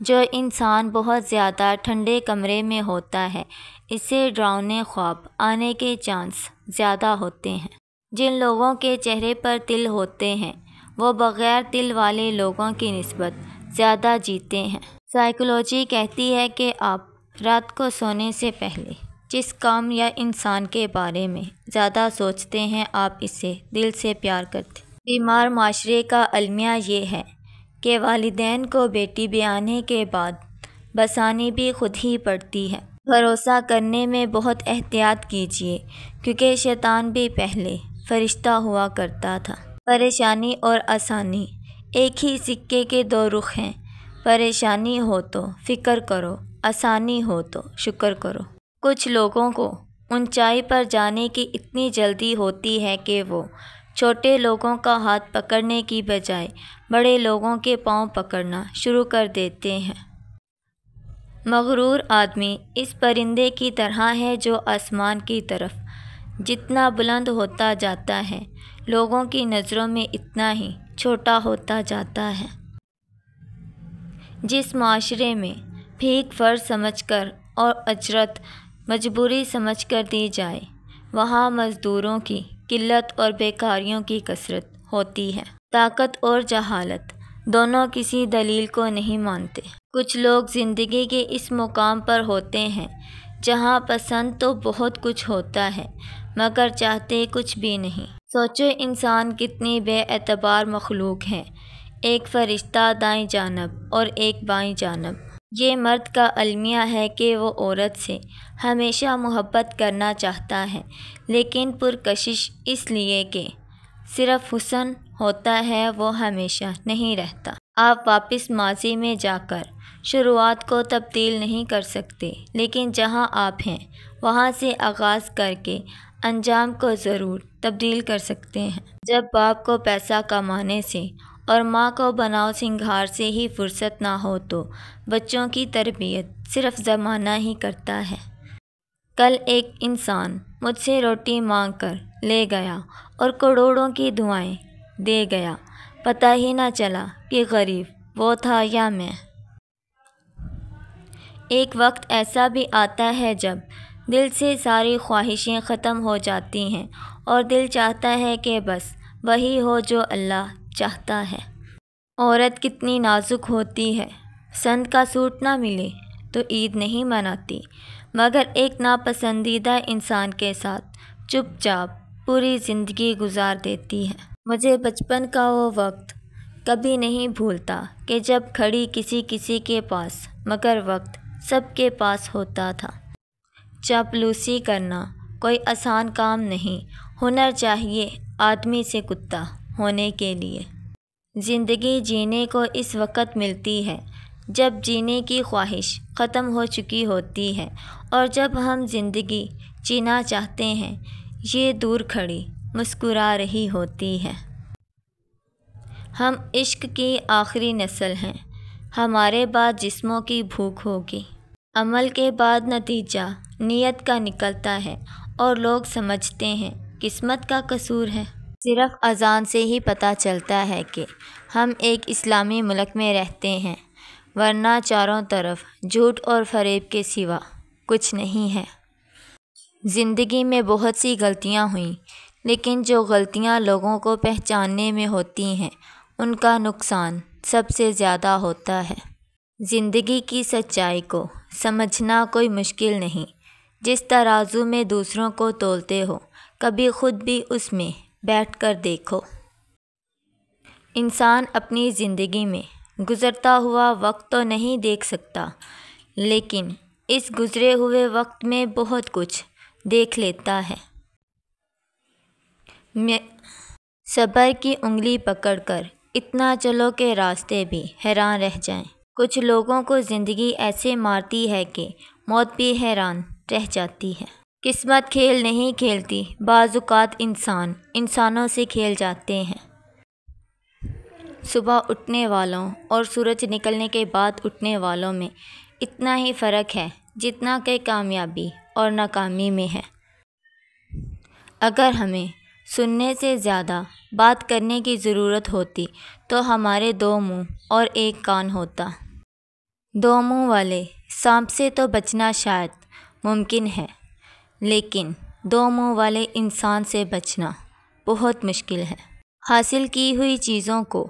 جو انسان بہت زیادہ ٹھنڈے کمرے میں ہوتا ہے اسے ڈراؤنے خواب آنے کے چانس زیادہ ہوتے ہیں۔ جن لوگوں کے چہرے پر تل ہوتے ہیں وہ بغیر تل والے لوگوں کی نسبت زیادہ جیتے ہیں۔ سائیکالوجی کہتی ہے کہ آپ رات کو سونے سے پہلے جس کام یا انسان کے بارے میں زیادہ سوچتے ہیں آپ اسے دل سے پیار کرتے ہیں۔ بیمار معاشرے کا المیہ یہ ہے کہ والدین کو بیٹی بیانے کے بعد بسانی بھی خود ہی پڑتی ہے۔ بھروسہ کرنے میں بہت احتیاط کیجیے کیونکہ شیطان بھی پہلے فرشتہ ہوا کرتا تھا۔ پریشانی اور آسانی ایک ہی سکے کے دو رخ ہیں۔ پریشانی ہو تو فکر کرو، آسانی ہو تو شکر کرو۔ کچھ لوگوں کو اونچائی پر جانے کی اتنی جلدی ہوتی ہے کہ وہ چھوٹے لوگوں کا ہاتھ پکڑنے کی بجائے بڑے لوگوں کے پاؤں پکڑنا شروع کر دیتے ہیں۔ مغرور آدمی اس پرندے کی طرح ہے جو آسمان کی طرف جتنا بلند ہوتا جاتا ہے لوگوں کی نظروں میں اتنا ہی چھوٹا ہوتا جاتا ہے۔ جس معاشرے میں بھیک فرض سمجھ کر اور اجرت مجبوری سمجھ کر دی جائے وہاں مزدوروں کی قلت اور بیکاریوں کی کثرت ہوتی ہے۔ طاقت اور جہالت دونوں کسی دلیل کو نہیں مانتے۔ کچھ لوگ زندگی کے اس مقام پر ہوتے ہیں جہاں پسند تو بہت کچھ ہوتا ہے مگر چاہتے کچھ بھی نہیں۔ سوچو انسان کتنی بے اعتبار مخلوق ہے، ایک فرشتہ دائیں جانب اور ایک بائیں جانب۔ یہ مرد کا المیہ ہے کہ وہ عورت سے ہمیشہ محبت کرنا چاہتا ہے لیکن پرکشش اس لیے کہ صرف حسن ہوتا ہے وہ ہمیشہ نہیں رہتا۔ آپ واپس ماضی میں جا کر شروعات کو تبدیل نہیں کر سکتے لیکن جہاں آپ ہیں وہاں سے آغاز کر کے انجام کو ضرور تبدیل کر سکتے ہیں۔ جب باپ کو پیسہ کمانے سے اور ماں کو بناؤ سنگھار سے ہی فرصت نہ ہو تو بچوں کی تربیت صرف زمانہ ہی کرتا ہے۔ کل ایک انسان مجھ سے روٹی مانگ کر لے گیا اور کروڑوں کی دعائیں دے گیا، پتہ ہی نہ چلا کہ غریب وہ تھا یا میں۔ ایک وقت ایسا بھی آتا ہے جب دل سے ساری خواہشیں ختم ہو جاتی ہیں اور دل چاہتا ہے کہ بس وہی ہو جو اللہ چاہتا ہے۔ عورت کتنی نازک ہوتی ہے، پسند کا سوٹ نہ ملے تو عید نہیں مناتی مگر ایک ناپسندیدہ انسان کے ساتھ چپ چاپ پوری زندگی گزار دیتی ہے۔ مجھے بچپن کا وہ وقت کبھی نہیں بھولتا کہ جب گھڑی کسی کے پاس مگر وقت سب کے پاس ہوتا تھا۔ چاپلوسی کرنا کوئی آسان کام نہیں، ہنر چاہیے آدمی سے کتا ہونے کے لیے۔ زندگی جینے کو اس وقت ملتی ہے جب جینے کی خواہش ختم ہو چکی ہوتی ہے اور جب ہم زندگی جینا چاہتے ہیں یہ دور کھڑی مسکرا رہی ہوتی ہے۔ ہم عشق کی آخری نسل ہیں، ہمارے بعد جسموں کی بھوک ہوگی۔ عمل کے بعد نتیجہ نیت کا نکلتا ہے اور لوگ سمجھتے ہیں قسمت کا قصور ہے۔ صرف اذان سے ہی پتہ چلتا ہے کہ ہم ایک اسلامی ملک میں رہتے ہیں ورنہ چاروں طرف جھوٹ اور فریب کے سوا کچھ نہیں ہے۔ زندگی میں بہت سی غلطیاں ہوئیں لیکن جو غلطیاں لوگوں کو پہچاننے میں ہوتی ہیں ان کا نقصان سب سے زیادہ ہوتا ہے۔ زندگی کی سچائی کو سمجھنا کوئی مشکل نہیں۔ جس ترازو میں دوسروں کو تولتے ہو کبھی خود بھی اس میں بیٹھ کر دیکھو۔ انسان اپنی زندگی میں گزرتا ہوا وقت تو نہیں دیکھ سکتا لیکن اس گزرے ہوئے وقت میں بہت کچھ دیکھ لیتا ہے۔ صبر کی انگلی پکڑ کر اتنا چلو کہ راستے بھی حیران رہ جائیں۔ کچھ لوگوں کو زندگی ایسے مارتی ہے کہ موت بھی حیران رہ جاتی ہے۔ قسمت کھیل نہیں کھیلتی، بعض اوقات انسانوں سے کھیل جاتے ہیں۔ صبح اٹھنے والوں اور سورج نکلنے کے بعد اٹھنے والوں میں اتنا ہی فرق ہے جتنا کہ کامیابی اور ناکامی میں ہے۔ اگر ہمیں سننے سے زیادہ بات کرنے کی ضرورت ہوتی تو ہمارے دو منہ اور ایک کان ہوتا۔ دو منہ والے سانپ سے تو بچنا شاید ممکن ہے، لیکن دو منہ والے انسان سے بچنا بہت مشکل ہے۔ حاصل کی ہوئی چیزوں کو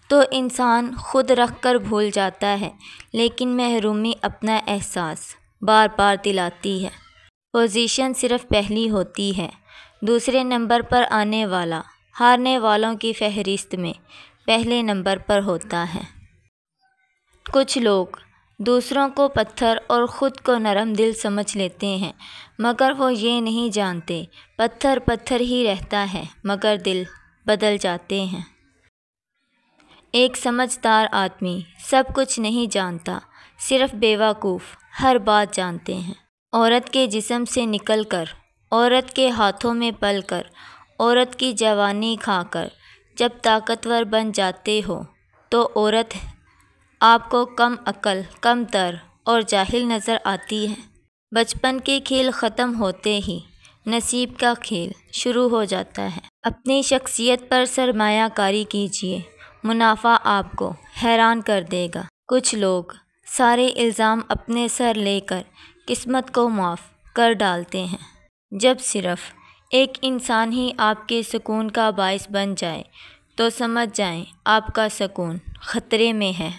تو انسان خود رکھ کر بھول جاتا ہے، لیکن محرومی اپنا احساس بار بار دلاتی ہے۔ پوزیشن صرف پہلی ہوتی ہے، دوسرے نمبر پر آنے والا ہارنے والوں کی فہرست میں پہلے نمبر پر ہوتا ہے۔ کچھ لوگ دوسروں کو پتھر اور خود کو نرم دل سمجھ لیتے ہیں، مگر وہ یہ نہیں جانتے پتھر پتھر ہی رہتا ہے مگر دل بدل جاتے ہیں۔ ایک سمجھدار آدمی سب کچھ نہیں جانتا، صرف بیوقوف ہر بات جانتے ہیں۔ عورت کے جسم سے نکل کر، عورت کے ہاتھوں میں پل کر، عورت کی جوانی کھا کر جب طاقتور بن جاتے ہو تو عورت آپ کو کم عقل، کم تر اور جاہل نظر آتی ہے۔ بچپن کے کھیل ختم ہوتے ہی نصیب کا کھیل شروع ہو جاتا ہے۔ اپنی شخصیت پر سرمایہ کاری کیجیے، منافع آپ کو حیران کر دے گا۔ کچھ لوگ سارے الزام اپنے سر لے کر قسمت کو معاف کر ڈالتے ہیں۔ جب صرف ایک انسان ہی آپ کے سکون کا باعث بن جائے تو سمجھ جائیں آپ کا سکون خطرے میں ہے۔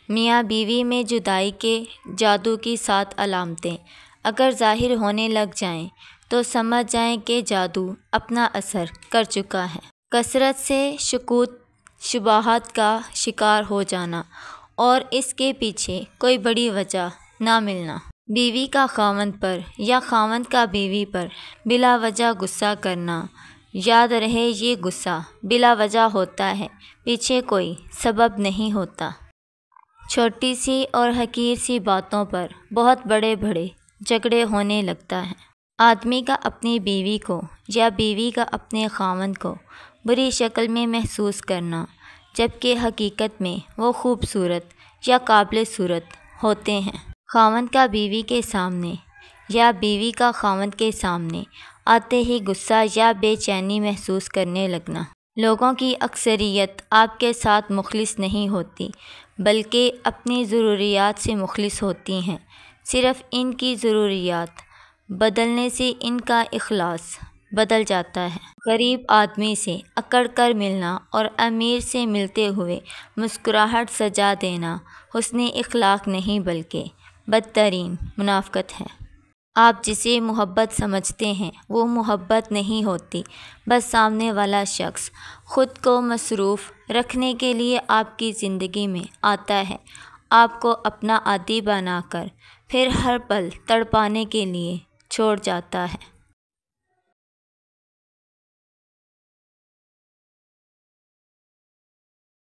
میاں بیوی میں جدائی کے جادو کی 7 علامتیں اگر ظاہر ہونے لگ جائیں تو سمجھ جائیں کہ جادو اپنا اثر کر چکا ہے۔ کثرت سے شکوک شبہات کا شکار ہو جانا اور اس کے پیچھے کوئی بڑی وجہ نہ ملنا۔ بیوی کا خاوند پر یا خاوند کا بیوی پر بلا وجہ غصہ کرنا، یاد رہے یہ غصہ بلا وجہ ہوتا ہے، پیچھے کوئی سبب نہیں ہوتا۔ چھوٹی سی اور حقیر سی باتوں پر بہت بڑے بڑے جھگڑے ہونے لگتا ہے۔ آدمی کا اپنی بیوی کو یا بیوی کا اپنے خاوند کو بری شکل میں محسوس کرنا، جبکہ حقیقت میں وہ خوبصورت یا قابل صورت ہوتے ہیں۔ خاوند کا بیوی کے سامنے یا بیوی کا خاوند کے سامنے آتے ہی غصہ یا بے چینی محسوس کرنے لگنا۔ لوگوں کی اکثریت آپ کے ساتھ مخلص نہیں ہوتی، بلکہ اپنی ضروریات سے مخلص ہوتی ہیں۔ صرف ان کی ضروریات بدلنے سے ان کا اخلاص بدل جاتا ہے۔ غریب آدمی سے اکڑ کر ملنا اور امیر سے ملتے ہوئے مسکراہٹ سجا دینا حسن اخلاق نہیں بلکہ بدترین منافقت ہے۔ آپ جسے محبت سمجھتے ہیں وہ محبت نہیں ہوتی، بس سامنے والا شخص خود کو مصروف رکھنے کے لیے آپ کی زندگی میں آتا ہے، آپ کو اپنا عادی بنا کر پھر ہر پل تڑپانے کے لیے چھوڑ جاتا ہے۔